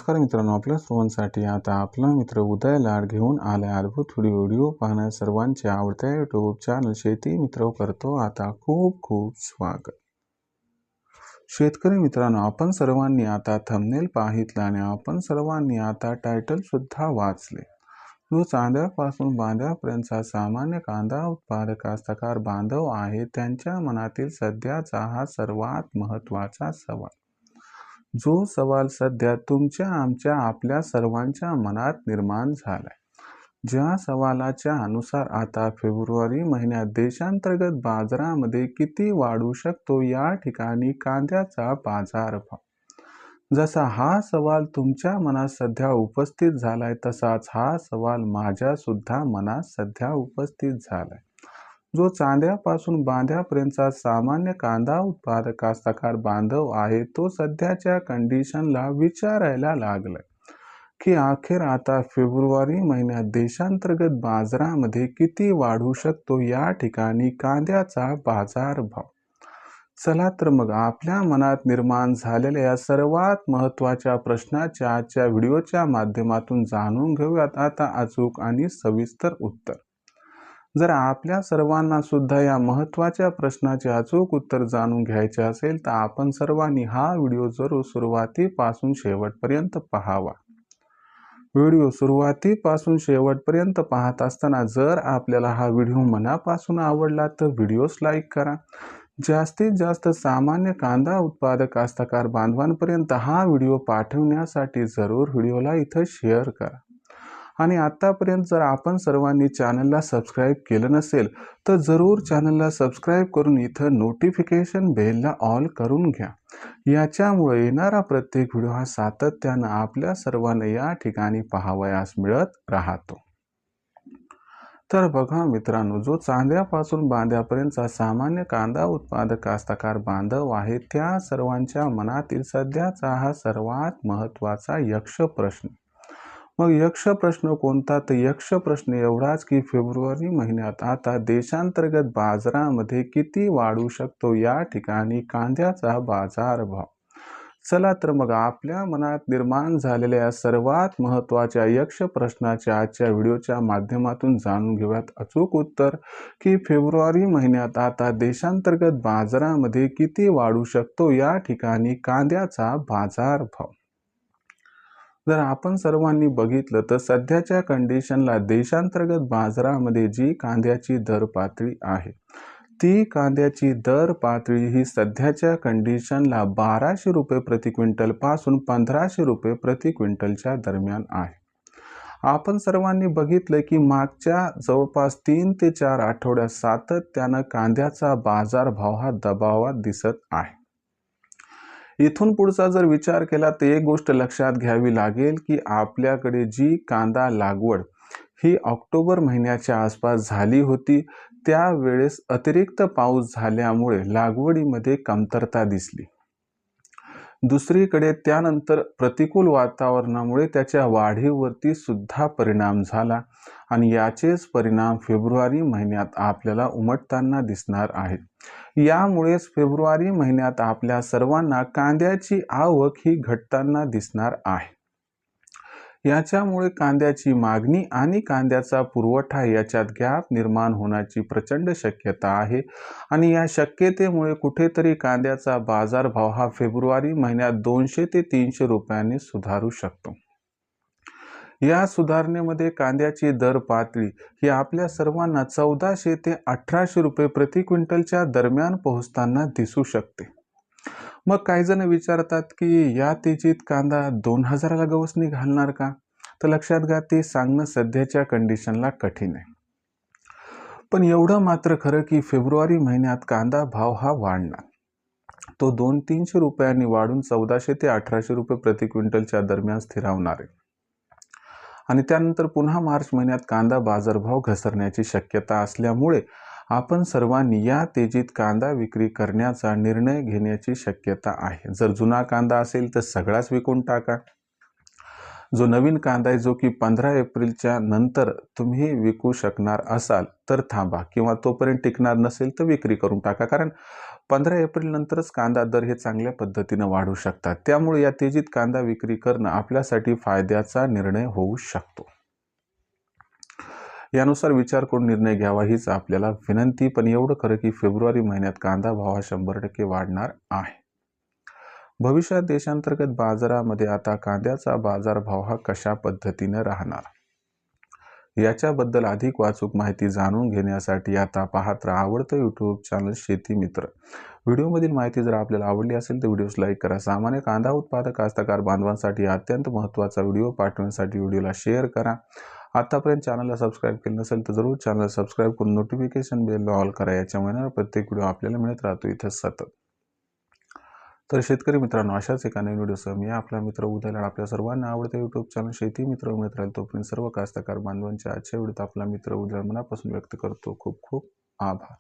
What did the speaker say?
नमस्कार मित्रांनो, आपल्या सर्वांसाठी आता आपला मित्र उदय लाड घेऊन आलाय अद्भुत व्हिडिओ पाहण्या सर्वांचे आवडत्या यूट्यूब चॅनल शेती मित्र करतो आता खूप खूप स्वागत। शेतकरी मित्रांनो, आपण सर्वांनी आता थंबनेल पाहितला आणि आपण सर्वांनी आता टायटल सुद्धा वाचले। जो चांद्यापासून बांध्यापर्यंतचा सामान्य कांदा उत्पादक कास्तकार बांधव आहे त्यांच्या मनातील सध्याचा हा सर्वात महत्त्वाचा सवाल, जो सवाल सध्या तुमच्या आमच्या आपल्या सर्वांच्या मनात निर्माण झालाय। ज्या सवालाच्या अनुसार आता फेब्रुवारी महिन्यात देशांतर्गत बाजारामध्ये किती वाढू शकतो या ठिकाणी कांद्याचा बाजारभाव। जसा हा सवाल तुमच्या मनात सध्या उपस्थित झालाय तसाच हा सवाल माझ्या सुद्धा मनात सध्या उपस्थित झालाय। जो चांद्यापासून बांध्यापर्यंतचा सामान्य कांदा उत्पादक कास्तकार बांधव आहे तो सध्याच्या कंडिशनला विचारायला लागलाय की अखेर आता फेब्रुवारी महिन्यात देशांतर्गत बाजारामध्ये किती वाढू शकतो या ठिकाणी कांद्याचा बाजारभाव। चला तर मग आपल्या मनात निर्माण झालेल्या या सर्वात महत्त्वाच्या प्रश्नाच्या आजच्या व्हिडिओच्या माध्यमातून जाणून घेऊयात आता अचूक आणि सविस्तर उत्तर। जर आपल्या सर्वांना सुद्धा या महत्त्वाच्या प्रश्नाचे अचूक उत्तर जाणून घ्यायचे असेल तर आपण सर्वांनी हा व्हिडिओ जरूर सुरुवातीपासून शेवटपर्यंत पाहावा। व्हिडिओ सुरुवातीपासून शेवटपर्यंत पाहत असताना जर आपल्याला हा व्हिडिओ मनापासून आवडला तर व्हिडिओस लाईक करा। जास्तीत जास्त सामान्य कांदा उत्पादक कास्तकार बांधवांपर्यंत हा व्हिडिओ पाठवण्यासाठी जरूर व्हिडिओला इथं शेअर करा। आणि आतापर्यंत जर आपण सर्वांनी चॅनलला सबस्क्राईब केलं नसेल तर जरूर चॅनलला सबस्क्राईब करून इथं नोटिफिकेशन बेलला ऑल करून घ्या। याच्यामुळे येणारा प्रत्येक व्हिडिओ हा सातत्यानं आपल्या सर्वांना या ठिकाणी पाहावयास मिळत राहतो। तर बघा मित्रांनो, जो चांद्यापासून बांध्यापर्यंतचा सामान्य कांदा उत्पादक कास्तकार बांधव आहे त्या सर्वांच्या मनातील सध्याचा हा सर्वात महत्त्वाचा यक्ष प्रश्न। मग यक्ष प्रश्न कोणता? तर यक्ष प्रश्न एवढाच की फेब्रुवारी महिन्यात आता देशांतर्गत बाजारामध्ये किती वाढू शकतो या ठिकाणी कांद्याचा बाजारभाव। चला तर मग आपल्या मनात निर्माण झालेल्या सर्वात महत्त्वाच्या यक्ष प्रश्नाच्या आजच्या व्हिडिओच्या माध्यमातून जाणून घेऊयात अचूक उत्तर की फेब्रुवारी महिन्यात आता देशांतर्गत बाजारामध्ये किती वाढू शकतो या ठिकाणी कांद्याचा बाजारभाव। जर आपण सर्वांनी बघितलं तर सध्याच्या कंडिशनला देशांतर्गत बाजारामध्ये जी कांद्याची दर पातळी आहे ती कांद्याची दर पातळी ही सध्याच्या कंडिशनला 1200 रुपये प्रति क्विंटल पासून 1500 रुपये प्रति क्विंटलच्या दरम्यान आहे। आपण सर्वांनी बघितलं की मागच्या जवळपास 3 ते 4 आठवड्यात सातत्यानं कांद्याचा बाजारभाव हा दबावात दिसत आहे। इथून पुढचा जर विचार केला तर एक गोष्ट लक्षात घ्यावी लागेल की आपल्याकडे जी कांदा लागवड ही ऑक्टोबर महिन्याच्या आसपास झाली होती त्यावेळेस अतिरिक्त पाऊस झाल्यामुळे लागवडीमध्ये कमतरता दिसली। दुसरीकडे त्यानंतर प्रतिकूल वातावरणामुळे त्याच्या वाढीवरती सुद्धा परिणाम झाला आणि याचेच परिणाम फेब्रुवारी महिन्यात आपल्याला उमटताना दिसणार आहेत। यामुळेच फेब्रुवारी महिन्यात आपल्या सर्वांना कांद्याची आवक ही घटताना दिसणार आहे। याच्यामुळे कांद्याची मागणी आणि कांद्याचा पुरवठा याच्यात गॅप निर्माण होण्याची प्रचंड शक्यता आहे आणि या शक्यतेमुळे कुठेतरी कांद्याचा बाजारभाव हा फेब्रुवारी महिन्यात 200 ते 300 रुपयांनी सुधारू शकतो। या सुधारणेमध्ये कांद्याची दर पातळी ही आपल्या सर्वांना 1400 ते 1800 रुपये प्रति क्विंटलच्या दरम्यान पोहोचताना दिसू शकते। मग काही जण विचारतात की या तेजीत कांदा 2000ला गवसणी घालणार का? तर लक्षात घ्या ते सांगणं सध्याच्या कंडिशनला कठीण आहे। पण एवढं मात्र खरं की फेब्रुवारी महिन्यात कांदा भाव हा वाढणार, तो 200-300 रुपयांनी वाढून 1400 ते 1800 रुपये प्रति क्विंटलच्या दरम्यान स्थिरावणार आहे आणि त्यानंतर पुन्हा मार्च महिन्यात कांदा बाजारभाव घसरण्याची शक्यता असल्यामुळे आपण सर्वांनी या तेजीत कांदा विक्री करण्याचा निर्णय घेण्याची शक्यता आहे। जर जुना कांदा असेल तर सगळाच विकून टाका। जो नवीन कांदा आहे जो की 15 एप्रिलच्या नंतर तुम्ही विकू शकणार असाल तर थांबा किंवा तोपर्यंत टिकणार नसेल तर विक्री करून टाका, कारण 15 एप्रिल नंतरच कांदा दर हे चांगल्या पद्धतीने वाढू शकतात. त्यामुळे या तेजीत कांदा विक्री करणं आपल्यासाठी फायद्याचा निर्णय होऊ शकतो. यानुसार विचार करून निर्णय घ्यावा हीच आपल्याला विनंती. पण एवढं खरं की फेब्रुवारी महिन्यात कांदा भाव हा 100% वाढणार आहे. भविष्यात देशांतर्गत बाजारामध्ये आता कांद्याचा बाजारभाव हा कशा पद्धतीने राहणार, याच्याबद्दल अधिक वाचूक माहिती जाणून घेण्यासाठी आता पाहत राहा आवडतं यूट्यूब चॅनल शेती मित्र. व्हिडिओमधील माहिती जर आपल्याला आवडली असेल तर व्हिडिओस लाईक करा. सामान्य कांदा उत्पादक कास्तकार बांधवांसाठी अत्यंत महत्त्वाचा व्हिडिओ पाठवण्यासाठी व्हिडिओला शेअर करा. आतापर्यंत चॅनलला सबस्क्राईब केलं नसेल तर जरूर चॅनल सबस्क्राईब करून नोटिफिकेशन बेल ऑल करा. याच्यामुळे प्रत्येक व्हिडिओ आपल्याला मिळत राहतो इथं सतत. तर शेतकरी मित्रांनो, अशाच एका नवीन व्हिडिओसह मी आपला मित्र उदय लाड आपल्या सर्वांना आवडते यूट्यूब चॅनल शेती मित्र मिळत राहील. तोपर्यंत सर्व कास्तकार बांधवांच्या आजच्या व्हिडिओत आपला मित्र उदय मनापासून व्यक्त करतो. खूप खूप आभार.